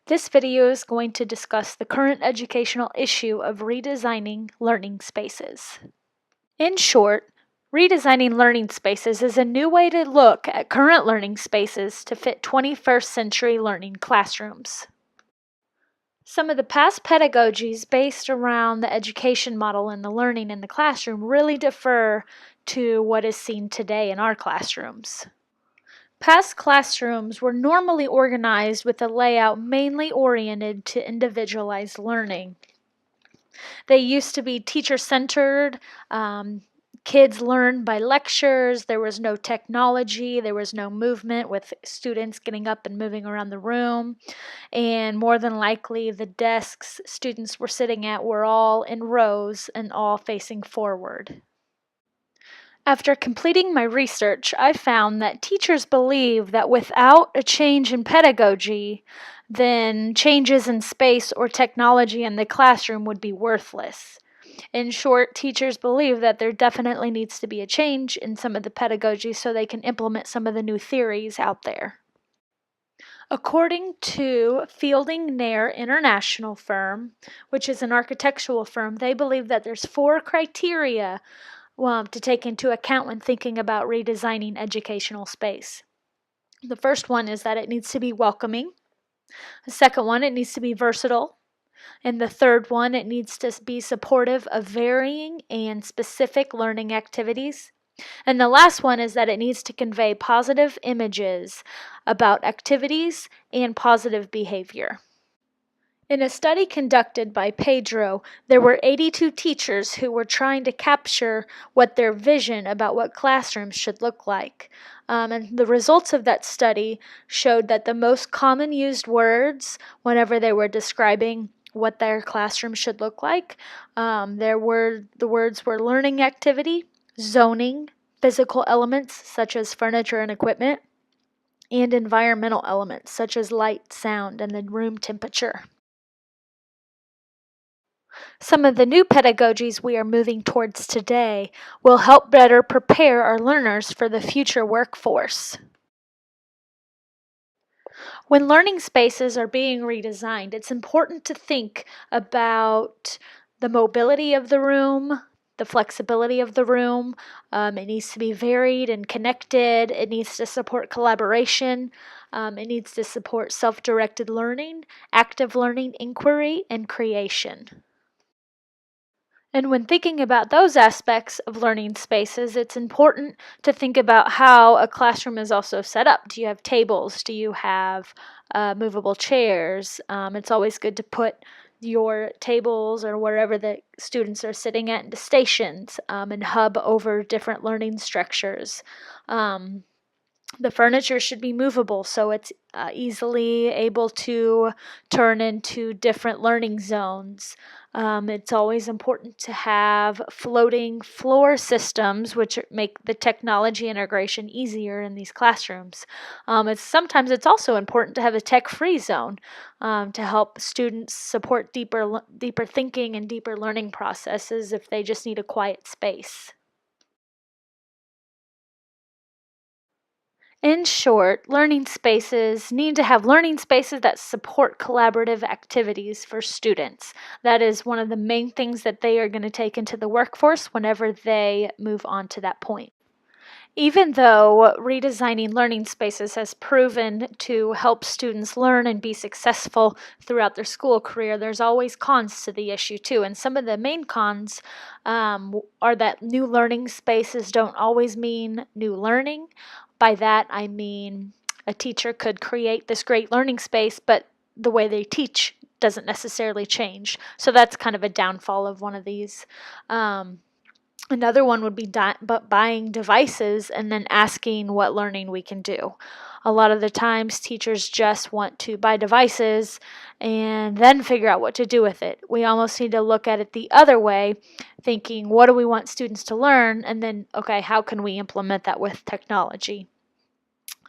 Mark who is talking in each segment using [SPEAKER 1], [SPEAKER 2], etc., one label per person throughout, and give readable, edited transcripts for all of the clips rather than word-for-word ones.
[SPEAKER 1] This video is going to discuss the current educational issue of redesigning learning spaces. In short, redesigning learning spaces is a new way to look at current learning spaces to fit 21st century learning classrooms. Some of the past pedagogies based around the education model and the learning in the classroom really differ to what is seen today in our classrooms. Past classrooms were normally organized with a layout mainly oriented to individualized learning. They used to be teacher-centered. Kids learned by lectures. There was no technology. There was no movement with students getting up and moving around the room. And more than likely, the desks students were sitting at were all in rows and all facing forward. After completing my research, I found that teachers believe that without a change in pedagogy, then changes in space or technology in the classroom would be worthless. In short, teachers believe that there definitely needs to be a change in some of the pedagogy so they can implement some of the new theories out there. According to Fielding Nair International firm, which is an architectural firm, they believe that there's 4 criteria to take into account when thinking about redesigning educational space. The first one is that it needs to be welcoming. The second one, it needs to be versatile. And the third one, it needs to be supportive of varying and specific learning activities. And the last one is that it needs to convey positive images about activities and positive behavior. In a study conducted by Pedro, there were 82 teachers who were trying to capture what their vision about what classrooms should look like. And the results of that study showed that the most common used words whenever they were describing what their classroom should look like, the words were learning activity, zoning, physical elements such as furniture and equipment, and environmental elements such as light, sound, and the room temperature. Some of the new pedagogies we are moving towards today will help better prepare our learners for the future workforce. When learning spaces are being redesigned, it's important to think about the mobility of the room, the flexibility of the room. It needs to be varied and connected. It needs to support collaboration. It needs to support self-directed learning, active learning, inquiry, and creation. And when thinking about those aspects of learning spaces, it's important to think about how a classroom is also set up. Do you have tables? Do you have movable chairs? It's always good to put your tables or wherever the students are sitting at into stations and hub over different learning structures. The furniture should be movable so it's easily able to turn into different learning zones. It's always important to have floating floor systems, which make the technology integration easier in these classrooms. Sometimes it's also important to have a tech-free zone to help students support deeper thinking and deeper learning processes if they just need a quiet space. In short, learning spaces need to have learning spaces that support collaborative activities for students. That is one of the main things that they are going to take into the workforce whenever they move on to that point. Even though redesigning learning spaces has proven to help students learn and be successful throughout their school career, there's always cons to the issue too. And some of the main cons are that new learning spaces don't always mean new learning. By that, I mean a teacher could create this great learning space, but the way they teach doesn't necessarily change. So that's kind of a downfall of one of these. Another one would be buying devices and then asking what learning we can do. A lot of the times teachers just want to buy devices and then figure out what to do with it. We almost need to look at it the other way, thinking what do we want students to learn, and then, okay, how can we implement that with technology?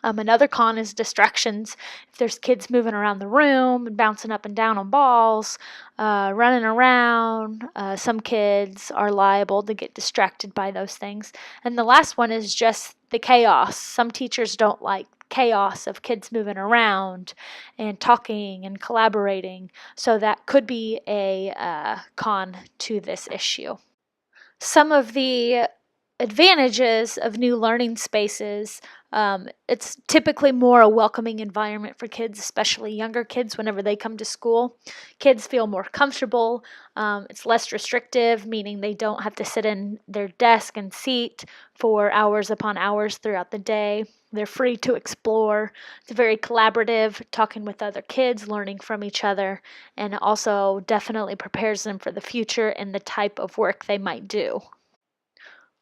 [SPEAKER 1] Another con is distractions. If there's kids moving around the room and bouncing up and down on balls, running around, some kids are liable to get distracted by those things. And the last one is just the chaos. Some teachers don't like chaos of kids moving around and talking and collaborating. So that could be a con to this issue. Some of the advantages of new learning spaces, it's typically more a welcoming environment for kids, especially younger kids whenever they come to school. Kids feel more comfortable. It's less restrictive, meaning they don't have to sit in their desk and seat for hours upon hours throughout the day. They're free to explore. It's very collaborative, talking with other kids, learning from each other, and it also definitely prepares them for the future and the type of work they might do.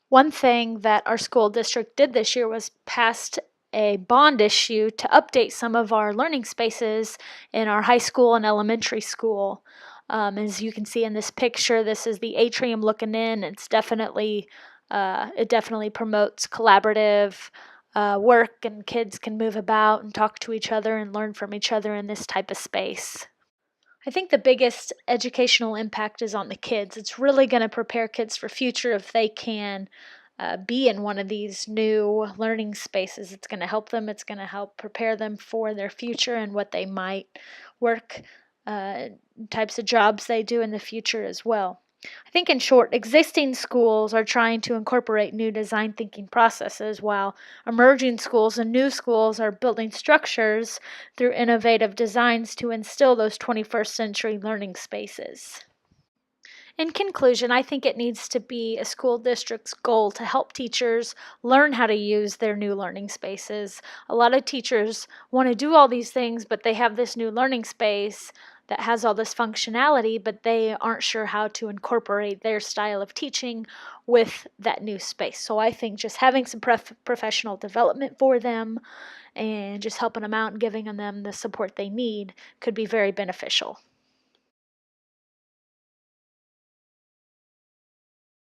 [SPEAKER 1] One thing that our school district did this year was passed a bond issue to update some of our learning spaces in our high school and elementary school. As you can see in this picture, this is the atrium looking in. It definitely promotes collaborative work, and kids can move about and talk to each other and learn from each other in this type of space. I think the biggest educational impact is on the kids. It's really going to prepare kids for future if they can be in one of these new learning spaces. It's going to help them. It's going to help prepare them for their future and what they might work, types of jobs they do in the future as well. I think, in short, existing schools are trying to incorporate new design thinking processes, while emerging schools and new schools are building structures through innovative designs to instill those 21st century learning spaces. In conclusion, I think it needs to be a school district's goal to help teachers learn how to use their new learning spaces. A lot of teachers want to do all these things, but they have this new learning space that has all this functionality, but they aren't sure how to incorporate their style of teaching with that new space. So I think just having some professional development for them and just helping them out and giving them the support they need could be very beneficial.